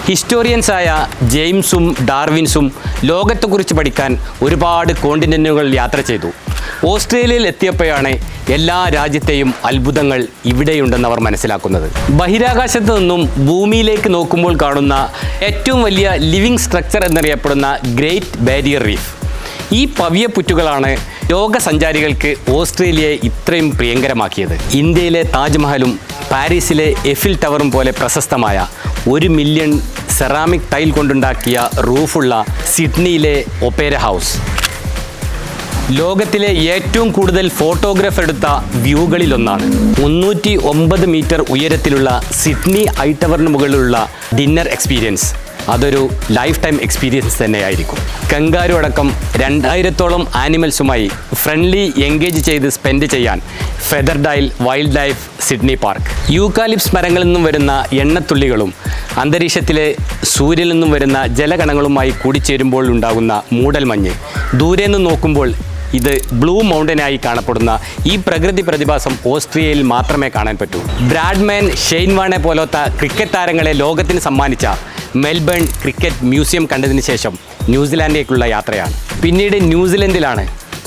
ഹിസ്റ്റോറിയൻസായ ജെയിംസും ഡാർവിൻസും ലോകത്തെക്കുറിച്ച് പഠിക്കാൻ ഒരുപാട് കോണ്ടിനെൻറ്റുകൾ യാത്ര ചെയ്തു. ഓസ്ട്രേലിയയിൽ എത്തിയപ്പോഴാണ് എല്ലാ രാജ്യത്തെയും അത്ഭുതങ്ങൾ ഇവിടെയുണ്ടെന്ന് അവർ മനസ്സിലാക്കുന്നത്. ബഹിരാകാശത്ത് നിന്നും ഭൂമിയിലേക്ക് നോക്കുമ്പോൾ കാണുന്ന ഏറ്റവും വലിയ ലിവിങ് സ്ട്രക്ചർ എന്നറിയപ്പെടുന്ന ഗ്രേറ്റ് ബാരിയർ റീഫ്. ഈ പവിയപ്പുറ്റുകളാണ് ലോകസഞ്ചാരികൾക്ക് ഓസ്ട്രേലിയയെ ഇത്രയും പ്രിയങ്കരമാക്കിയത്. ഇന്ത്യയിലെ താജ്മഹലും പാരീസിലെ എഫിൽ ടവറും പോലെ പ്രശസ്തമായ 1 മില്യൺ സെറാമിക് ടൈൽ കൊണ്ടുണ്ടാക്കിയ റൂഫുള്ള സിഡ്നിയിലെ ഒപ്പേര ഹൗസ് ലോകത്തിലെ ഏറ്റവും കൂടുതൽ ഫോട്ടോഗ്രാഫ് എടുത്ത വ്യൂകളിലൊന്നാണ്. 309 മീറ്റർ ഉയരത്തിലുള്ള സിഡ്നി ഐ ടവറിന് മുകളിലുള്ള ഡിന്നർ എക്സ്പീരിയൻസ് അതൊരു ലൈഫ് ടൈം എക്സ്പീരിയൻസ് തന്നെയായിരിക്കും. കങ്കാരു അടക്കം 2000-ഓളം ആനിമൽസുമായി ഫ്രണ്ട്ലി എൻഗേജ് ചെയ്ത് സ്പെൻഡ് ചെയ്യാൻ Featherdale wild life Sydney park. Eucalyptus മരങ്ങളിൽ നിന്നും വരുന്ന എണ്ണത്തുള്ളികളും അന്തരീക്ഷത്തിലെ സൂര്യനിൽ നിന്നും വരുന്ന ജലകണങ്ങളുമായി കൂടിച്ചേരുമ്പോൾ ഉണ്ടാകുന്ന മൂടൽമഞ്ഞ്, ദൂരെ നിന്ന് നോക്കുമ്പോൾ ഇത് ബ്ലൂ മൗണ്ടനായി കാണപ്പെടുന്ന ഈ പ്രകൃതി പ്രതിഭാസം ഓസ്ട്രേലിയയിൽ മാത്രമേ കാണാൻ പറ്റൂ. ബ്രാഡ്മാൻ, ഷെയ്ൻ വാണെ പോലത്തെ ക്രിക്കറ്റ് താരങ്ങളെ ലോകത്തിന് സമ്മാനിച്ച മെൽബൺ ക്രിക്കറ്റ് മ്യൂസിയം കണ്ടതിന് ശേഷം ന്യൂസിലാൻഡിലേക്കുള്ള യാത്രയാണ്. പിന്നീട് ന്യൂസിലൻഡിലാണ്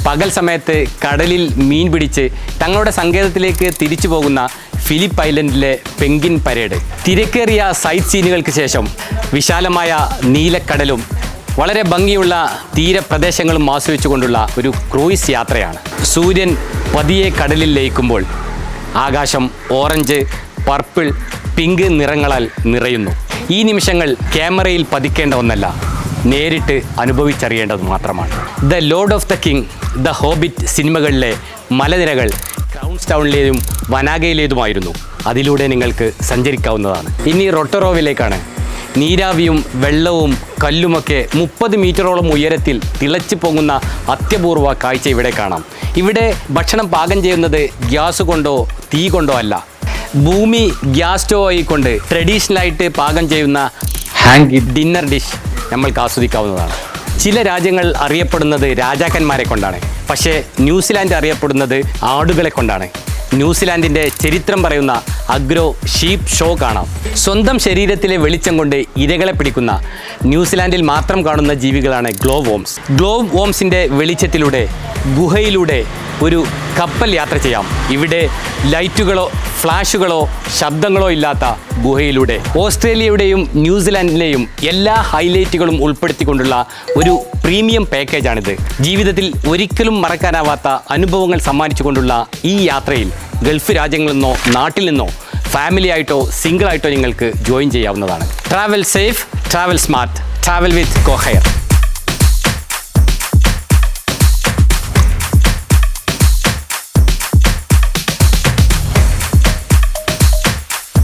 പകൽ സമയത്ത് കടലിൽ മീൻ പിടിച്ച് തങ്ങളുടെ സങ്കേതത്തിലേക്ക് തിരിച്ചു പോകുന്ന ഫിലിപ്പ് ഐലൻഡിലെ പെൻഗ്വിൻ പരേഡ്. തിരക്കേറിയ സൈറ്റ് സീനുകൾക്ക് ശേഷം വിശാലമായ നീലക്കടലും വളരെ ഭംഗിയുള്ള തീരപ്രദേശങ്ങളും ആസ്വദിച്ചുകൊണ്ടുള്ള ഒരു ക്രൂയിസ് യാത്രയാണ്. സൂര്യൻ പതിയെ കടലിൽ ലയിക്കുമ്പോൾ ആകാശം ഓറഞ്ച്, പർപ്പിൾ, പിങ്ക് നിറങ്ങളാൽ നിറയുന്നു. ഈ നിമിഷങ്ങൾ ക്യാമറയിൽ പതിക്കേണ്ട ഒന്നല്ല, നേരിട്ട് അനുഭവിച്ചറിയേണ്ടത് മാത്രമാണ്. The Lord of the king, the Hobbit സിനിമകളിലെ മലനിരകൾ ക്രൗൺസ് ടൗണിലേതും വനാഗയിലേതുമായിരുന്നു. അതിലൂടെ നിങ്ങൾക്ക് സഞ്ചരിക്കാവുന്നതാണ്. ഇനി റൊട്ടറോവിലേക്കാണ്. നീരാവിയും വെള്ളവും കല്ലുമൊക്കെ 30 മീറ്ററോളം ഉയരത്തിൽ തിളച്ചു പൊങ്ങുന്ന അത്യപൂർവ കാഴ്ച ഇവിടെ കാണാം. ഇവിടെ ഭക്ഷണം പാകം ചെയ്യുന്നത് ഗ്യാസ് കൊണ്ടോ തീ കൊണ്ടോ അല്ല, ഭൂമി ഗ്യാസ് സ്റ്റോവ് ആയിക്കൊണ്ട് ട്രഡീഷണലായിട്ട് പാകം ചെയ്യുന്ന ഹാങ്ക് ഡിന്നർ ഡിഷ് നമ്മൾക്ക് ആസ്വദിക്കാവുന്നതാണ്. ചില രാജ്യങ്ങൾ അറിയപ്പെടുന്നത് രാജാക്കന്മാരെ കൊണ്ടാണ്, പക്ഷേ ന്യൂസിലാൻഡ് അറിയപ്പെടുന്നത് ആടുകളെ കൊണ്ടാണ്. ന്യൂസിലാൻഡിൻ്റെ ചരിത്രം പറയുന്ന അഗ്രോ ഷീപ്പ് ഷോ കാണാം. സ്വന്തം ശരീരത്തിലെ വെളിച്ചം കൊണ്ട് ഇരകളെ പിടിക്കുന്ന ന്യൂസിലാൻഡിൽ മാത്രം കാണുന്ന ജീവികളാണ് ഗ്ലോ വോംസ്. ഗ്ലോ വോംസിൻ്റെ വെളിച്ചത്തിലൂടെ ഗുഹയിലൂടെ ഒരു കപ്പൽ യാത്ര ചെയ്യാം. ഇവിടെ ലൈറ്റുകളോ ഫ്ലാഷുകളോ ശബ്ദങ്ങളോ ഇല്ലാത്ത ഗുഹയിലൂടെ ഓസ്ട്രേലിയയുടെയും ന്യൂസിലാൻഡിലെയും എല്ലാ ഹൈലൈറ്റുകളും ഉൾപ്പെടുത്തിക്കൊണ്ടുള്ള ഒരു പ്രീമിയം പാക്കേജാണിത്. ജീവിതത്തിൽ ഒരിക്കലും മറക്കാനാവാത്ത അനുഭവങ്ങൾ സമ്മാനിച്ചുകൊണ്ടുള്ള ഈ യാത്രയിൽ ഗൾഫ് രാജ്യങ്ങളിൽ നിന്നോ നാട്ടിൽ നിന്നോ ഫാമിലി ആയിട്ടോ സിംഗിൾ ആയിട്ടോ നിങ്ങൾക്ക് ജോയിൻ ചെയ്യാവുന്നതാണ്. Travel safe, travel smart, travel with കോഹയർ.